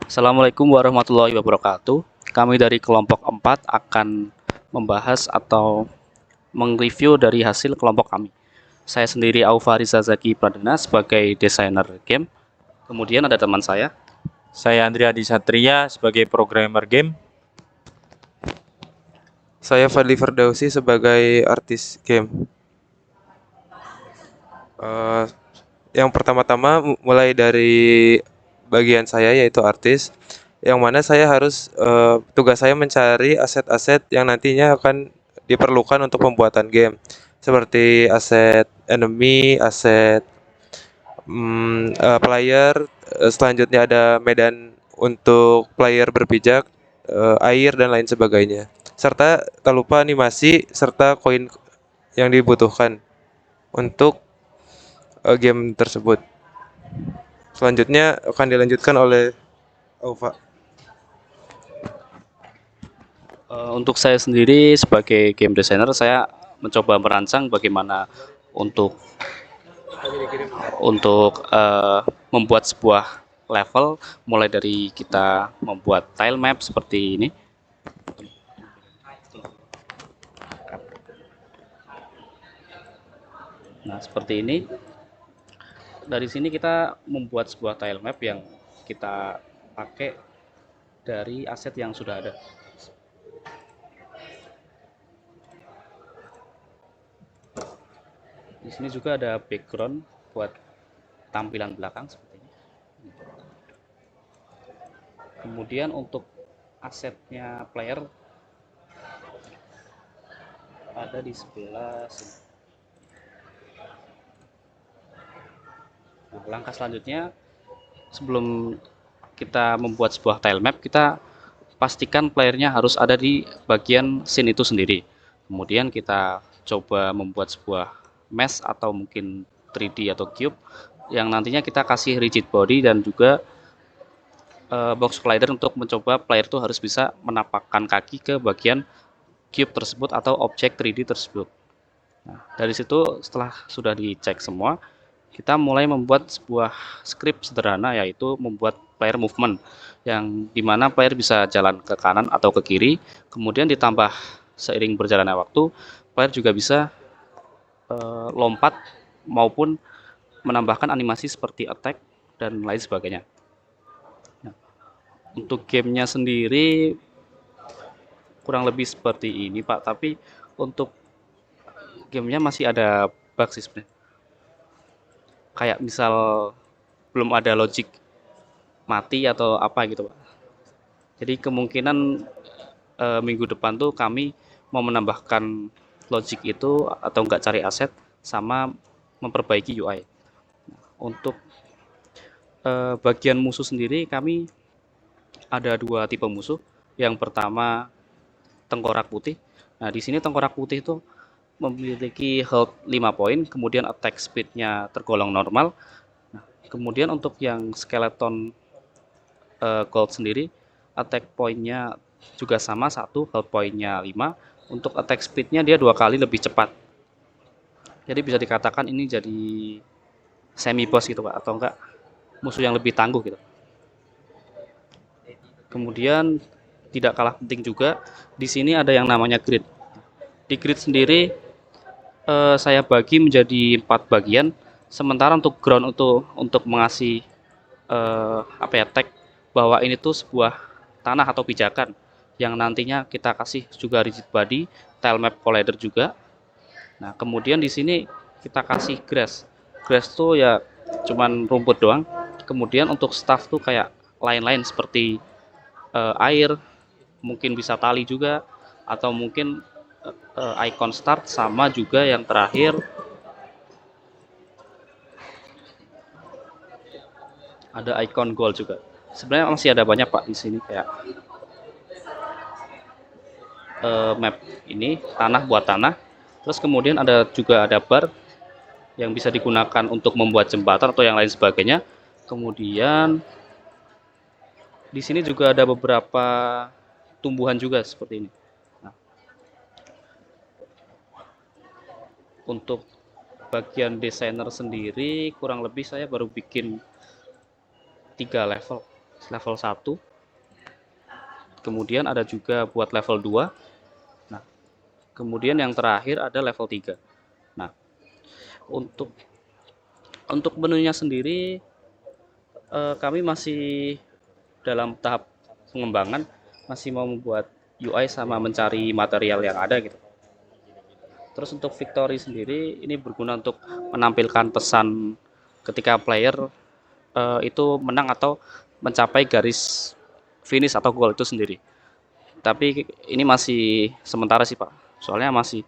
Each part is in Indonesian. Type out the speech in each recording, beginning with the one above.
Assalamualaikum warahmatullahi wabarakatuh. Kami dari kelompok 4 akan membahas atau mereview dari hasil kelompok kami. Saya sendiri Aufa Riza Zaki Pradana sebagai desainer game. Kemudian ada teman saya. Saya Andrea Adi Satria sebagai programmer game. Saya Fadli Ferdausi sebagai artis game. Eh, yang pertama-tama mulai dari bagian saya yaitu artis, yang mana saya harus tugas saya mencari aset-aset yang nantinya akan diperlukan untuk pembuatan game, seperti aset enemy, aset player, selanjutnya ada medan untuk player berpijak, air dan lain sebagainya. Serta tak lupa animasi serta koin yang dibutuhkan untuk game tersebut. Selanjutnya akan dilanjutkan oleh Aufa. Untuk saya sendiri sebagai game designer, saya mencoba merancang bagaimana untuk membuat sebuah level, mulai dari kita membuat tile map seperti ini. Nah, seperti ini. Dari sini kita membuat sebuah tile map yang kita pakai dari aset yang sudah ada. Di sini juga ada background buat tampilan belakang seperti ini. Kemudian untuk asetnya player ada di sebelah sini. Nah, langkah selanjutnya sebelum kita membuat sebuah tile map, kita pastikan playernya harus ada di bagian scene itu sendiri. Kemudian kita coba membuat sebuah mesh atau mungkin 3D atau cube yang nantinya kita kasih rigid body dan juga box collider untuk mencoba player itu harus bisa menapakkan kaki ke bagian cube tersebut atau objek 3D tersebut. Nah, dari situ setelah sudah dicek semua, kita mulai membuat sebuah script sederhana, yaitu membuat player movement yang dimana player bisa jalan ke kanan atau ke kiri, kemudian ditambah seiring berjalannya waktu player juga bisa lompat maupun menambahkan animasi seperti attack dan lain sebagainya. Nah, untuk gamenya sendiri kurang lebih seperti ini Pak, tapi untuk gamenya masih ada bug sih sebenarnya, kayak misal belum ada logic mati atau apa gitu Pak. Jadi kemungkinan minggu depan tuh kami mau menambahkan logic itu atau enggak cari aset sama memperbaiki UI. Untuk bagian musuh sendiri kami ada dua tipe musuh. Yang pertama tengkorak putih. Nah, di sini tengkorak putih itu memiliki health 5 poin, kemudian attack speed-nya tergolong normal. Nah, kemudian untuk yang skeleton gold sendiri, attack point-nya juga sama, 1, health point-nya 5. Untuk attack speed-nya dia 2 kali lebih cepat. Jadi bisa dikatakan ini jadi semi boss gitu Pak, atau enggak musuh yang lebih tangguh gitu. Kemudian tidak kalah penting juga, di sini ada yang namanya grid. Di grid sendiri saya bagi menjadi 4 bagian, sementara untuk ground untuk mengasih tag bahwa ini tuh sebuah tanah atau pijakan yang nantinya kita kasih juga rigid body, tile map collider juga. Nah, kemudian di sini kita kasih grass. Grass tuh ya cuman rumput doang. Kemudian untuk staff tuh kayak lain-lain seperti air, mungkin bisa tali juga, atau mungkin icon start, sama juga yang terakhir ada icon goal juga. Sebenarnya masih ada banyak Pak di sini, kayak map ini tanah buat tanah. Terus kemudian ada bar yang bisa digunakan untuk membuat jembatan atau yang lain sebagainya. Kemudian di sini juga ada beberapa tumbuhan juga seperti ini. Nah, untuk bagian desainer sendiri kurang lebih saya baru bikin 3 level level 1. Kemudian ada juga buat level 2. Nah, kemudian yang terakhir ada level 3. Nah, untuk menunya sendiri kami masih dalam tahap pengembangan, masih mau membuat UI sama mencari material yang ada gitu. Terus untuk victory sendiri ini berguna untuk menampilkan pesan ketika player itu menang atau mencapai garis finish atau goal itu sendiri. Tapi ini masih sementara sih Pak, soalnya masih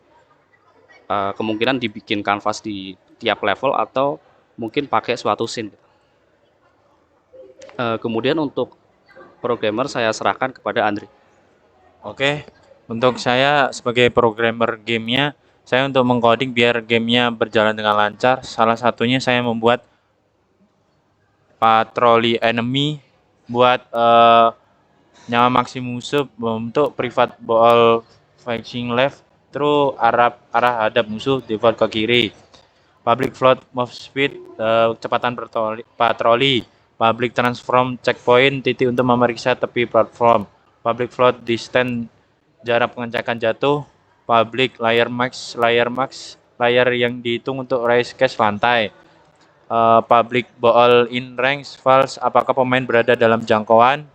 kemungkinan dibikin kanvas di tiap level atau mungkin pakai suatu scene. Kemudian untuk programmer saya serahkan kepada Andri. Oke, untuk saya sebagai programmer gamenya, saya untuk mengcoding biar gamenya berjalan dengan lancar. Salah satunya saya membuat patroli enemy buat nyawa maksi musuh untuk private ball facing left, terus arah hadap musuh default ke kiri. Public float move speed, kecepatan patroli. Public transform checkpoint, titik untuk memeriksa tepi platform. Public float distance, jarak pengecekan jatuh. Public layer max, layar yang dihitung untuk raise cache lantai. Public ball in range false, apakah pemain berada dalam jangkauan.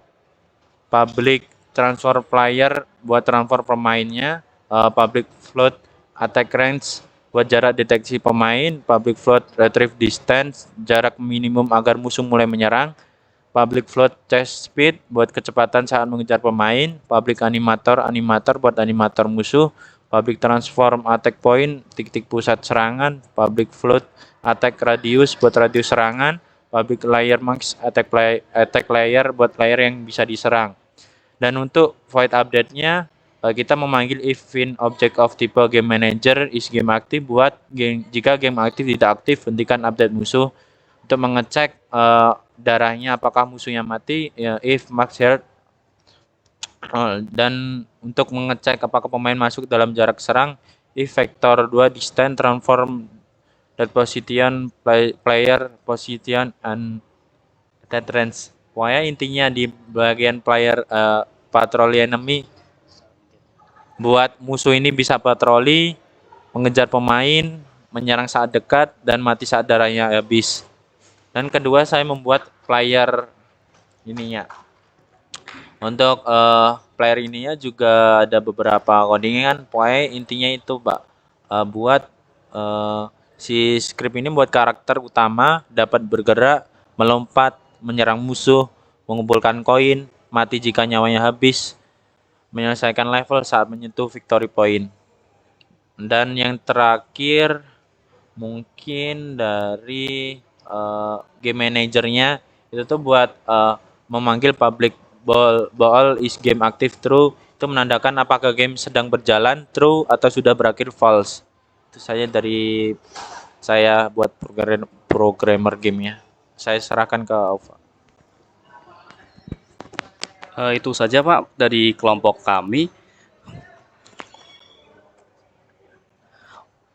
Public transfer player buat transfer pemainnya. Public float attack range buat jarak deteksi pemain. Public float retrieve distance, jarak minimum agar musuh mulai menyerang. Public float chase speed buat kecepatan saat mengejar pemain. Public animator buat animator musuh. Public transform attack point, titik pusat serangan. Public float attack radius buat radius serangan. Public layer max attack layer buat layer yang bisa diserang. Dan untuk void update-nya, kita memanggil event object of tipe game manager is game aktif buat jika game aktif tidak aktif, hentikan update musuh untuk mengecek darahnya apakah musuhnya mati, if max health. Dan untuk mengecek apakah pemain masuk dalam jarak serang, if vector 2 distance transform that position player position and that range. Pokoknya intinya di bagian player patroli enemy buat musuh ini bisa patroli, mengejar pemain, menyerang saat dekat, dan mati saat darahnya habis. Dan kedua saya membuat player ininya. Untuk player ininya juga ada beberapa codingan. Pokoknya intinya itu Pak, buat si script ini buat karakter utama dapat bergerak, melompat, menyerang musuh, mengumpulkan koin, mati jika nyawanya habis, menyelesaikan level saat menyentuh victory point. Dan yang terakhir mungkin dari game manajernya itu tuh buat memanggil public ball is game active true, itu menandakan apakah game sedang berjalan true atau sudah berakhir false. Itu saja dari saya buat programmer gamenya. Saya serahkan ke Aufa. Itu saja Pak dari kelompok kami.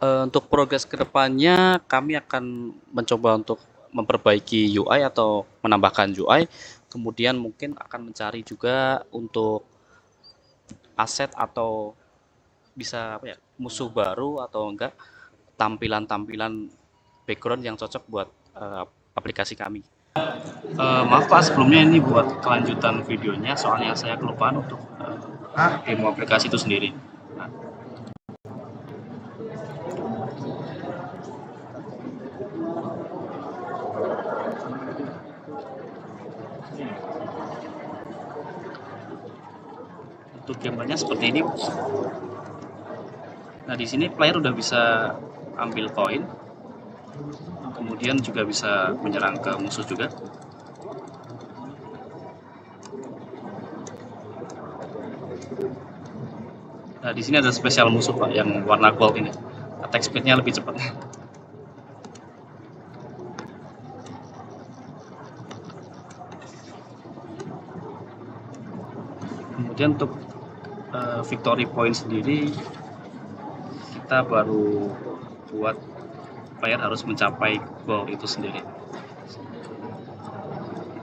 Untuk progres kedepannya kami akan mencoba untuk memperbaiki UI atau menambahkan UI, kemudian mungkin akan mencari juga untuk aset atau bisa apa ya, musuh baru atau enggak tampilan-tampilan background yang cocok buat aplikasi kami. Maaf Pak, sebelumnya ini buat kelanjutan videonya, soalnya saya kelupaan untuk demo aplikasi itu sendiri. Nah, untuk gambarnya seperti ini. Nah, di sini player udah bisa ambil koin, kemudian juga bisa menyerang ke musuh juga. Nah, di sini ada spesial musuh Pak yang warna gold ini. Attack speed-nya lebih cepat. Kemudian untuk victory point sendiri kita baru buat player harus mencapai goal itu sendiri.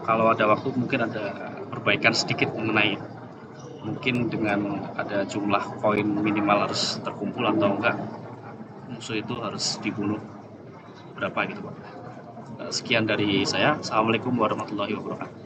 kalau ada waktu mungkin ada perbaikan sedikit mengenai mungkin dengan ada jumlah koin minimal harus terkumpul atau enggak musuh itu harus dibunuh berapa gitu Pak. Sekian dari saya. Assalamualaikum warahmatullahi wabarakatuh.